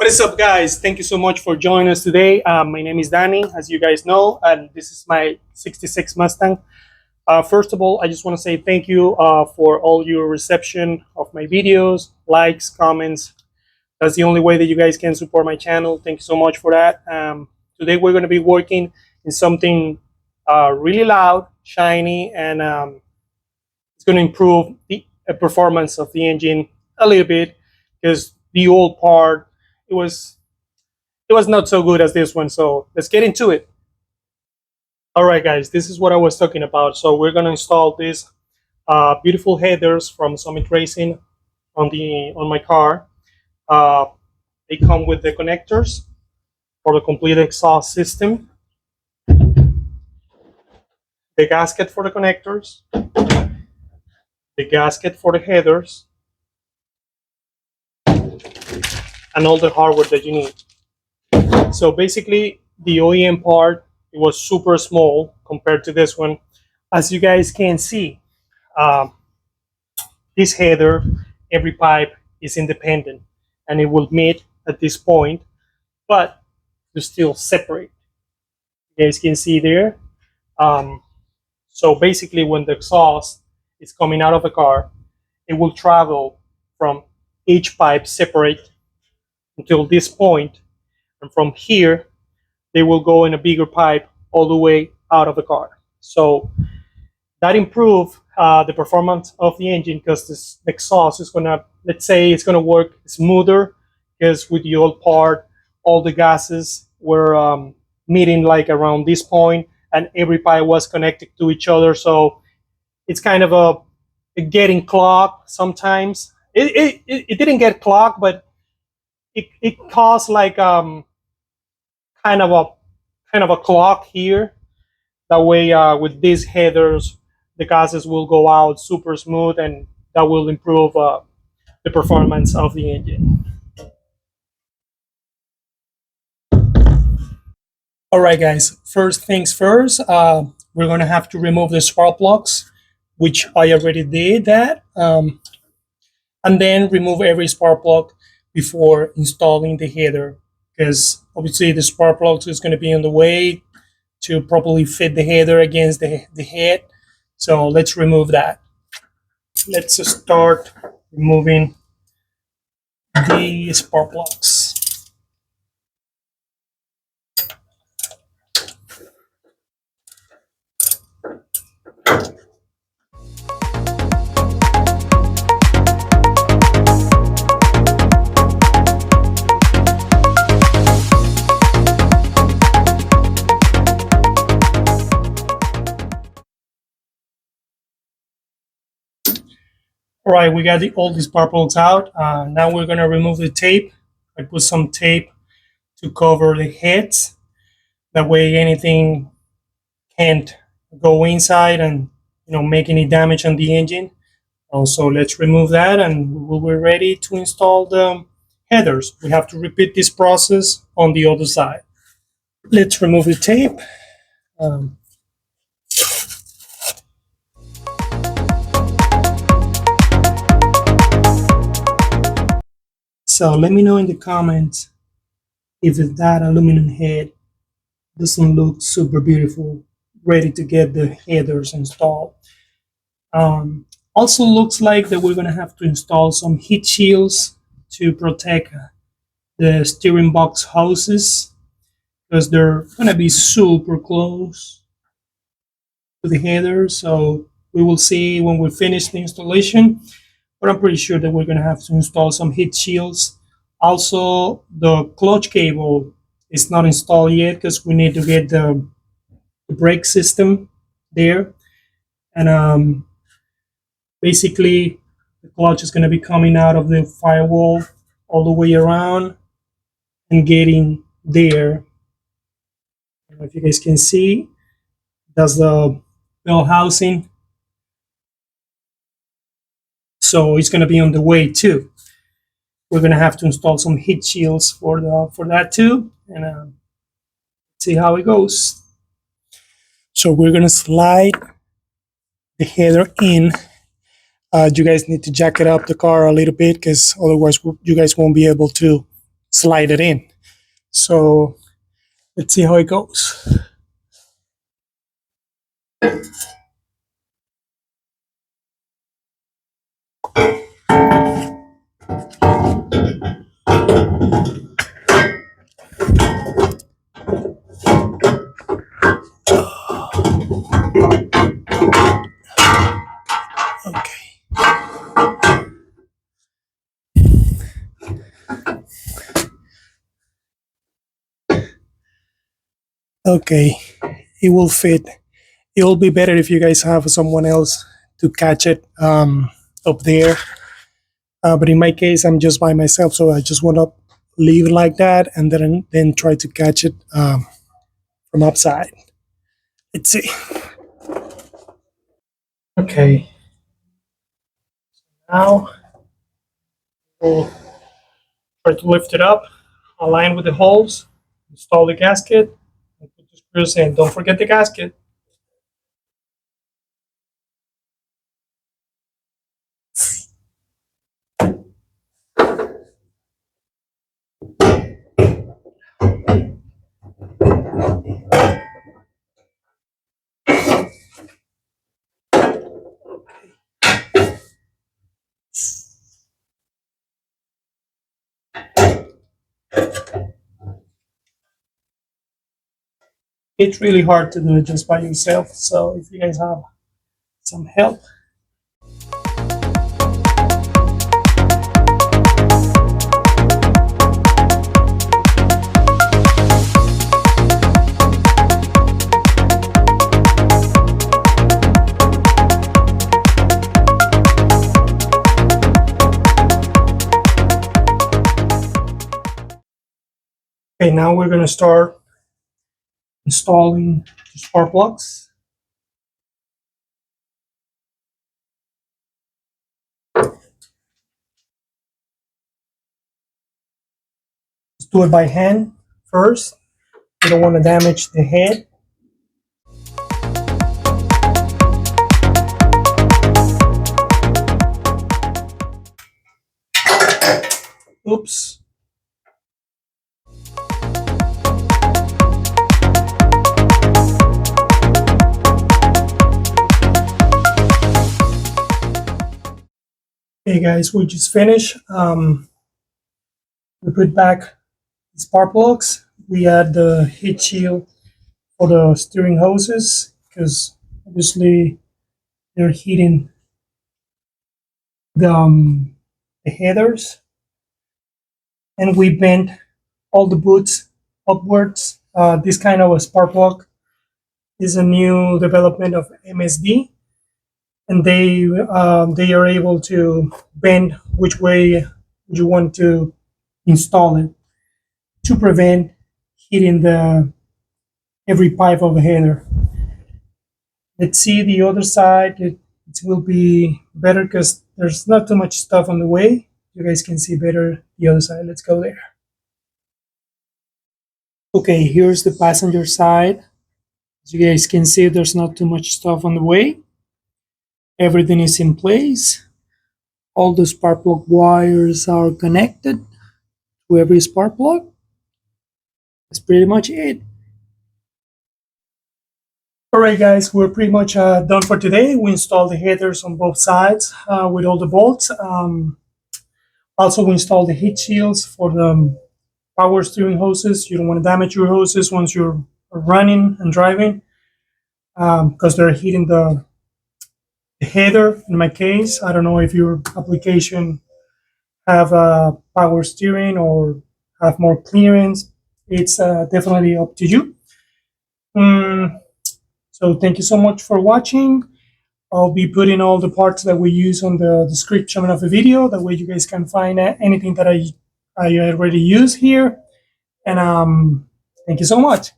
What is up, guys? Thank you so much for joining us today. My name is Danny, as you guys know, and this is my 66 Mustang. First of all, I just want to say thank you for all your reception of my videos, likes, comments. That's the only way that you guys can support my channel. Thank you so much for that. Today, we're going to be working in something really loud, shiny, and it's going to improve the performance of the engine a little bit, because the old part, it was not so good as this one. So let's get into it. All right, guys, this is what I was talking about. So we're going to install these beautiful headers from Summit Racing on my car. They come with the connectors for the complete exhaust system, the gasket for the connectors, the gasket for the headers, and all the hardware that you need. So basically, the OEM part, it was super small compared to this one. As you guys can see, this header, every pipe is independent, and it will meet at this point, but they're still separate. You guys can see there. So basically, when the exhaust is coming out of the car, it will travel from each pipe separate until this point, and from here they will go in a bigger pipe all the way out of the car. So that improves the performance of the engine, because this exhaust is gonna, let's say, it's gonna work smoother, because with the old part, all the gases were meeting like around this point, and every pipe was connected to each other. So it's kind of a getting clogged sometimes. It didn't get clogged, but it caused like kind of a clock here. That way, with these headers, the gases will go out super smooth, and that will improve the performance of the engine. All right, guys. First things first, we're gonna have to remove the spark plugs, which I already did that, and then remove every spark plug before installing the header, because obviously the spark plug is going to be in the way to properly fit the header against the head. So let's remove that. Let's start removing the spark plugs. All right, we got all these spark plugs out. Now we're gonna remove the tape. I put some tape to cover the heads. That way anything can't go inside and make any damage on the engine. Also, let's remove that, and we're ready to install the headers. We have to repeat this process on the other side. Let's remove the tape. So let me know in the comments if that aluminum head doesn't look super beautiful, ready to get the headers installed. Also looks like that we're gonna have to install some heat shields to protect the steering box hoses, because they're gonna be super close to the header. So we will see when we finish the installation, but I'm pretty sure that we're gonna have to install some heat shields. Also, the clutch cable is not installed yet, because we need to get the brake system there, and basically the clutch is going to be coming out of the firewall all the way around and getting there. I don't know if you guys can see, that's the bell housing, so it's going to be on the way too. We're going to have to install some heat shields for that too, and see how it goes. So we're going to slide the header in. You guys need to jack it up the car a little bit, because otherwise you guys won't be able to slide it in. So let's see how it goes. Okay, it will fit. It will be better if you guys have someone else to catch it up there. But in my case, I'm just by myself, so I just want to leave it like that and then try to catch it from upside. Let's see. Okay. Now we'll try to lift it up, align with the holes, install the gasket, and put the screws in. Don't forget the gasket. It's really hard to do it just by yourself, so if you guys have some help. Okay, now we're going to start installing the spark plugs. Let's do it by hand first. You don't want to damage the head. Oops. Okay guys, we just finished. We put back the spark plugs. We add the heat shield for the steering hoses because obviously they're heating the headers. And we bent all the boots upwards. This kind of a spark plug is a new development of MSD. And they are able to bend which way you want to install it to prevent hitting every pipe of a header. Let's see the other side. It will be better because there's not too much stuff on the way. You guys can see better the other side. Let's go there. Okay, here's the passenger side. As you guys can see, there's not too much stuff on the way. Everything is in place. All the spark plug wires are connected to every spark plug. That's pretty much it. Alright guys, we're pretty much done for today. We installed the headers on both sides with all the bolts. Also, we installed the heat shields for the power steering hoses. You don't want to damage your hoses once you're running and driving because they're heating the header. In my case, I don't know if your application have power steering or have more clearance. It's definitely up to you. So thank you so much for watching. I'll be putting all the parts that we use on the description of the video. That way you guys can find anything that I already use here. And thank you so much.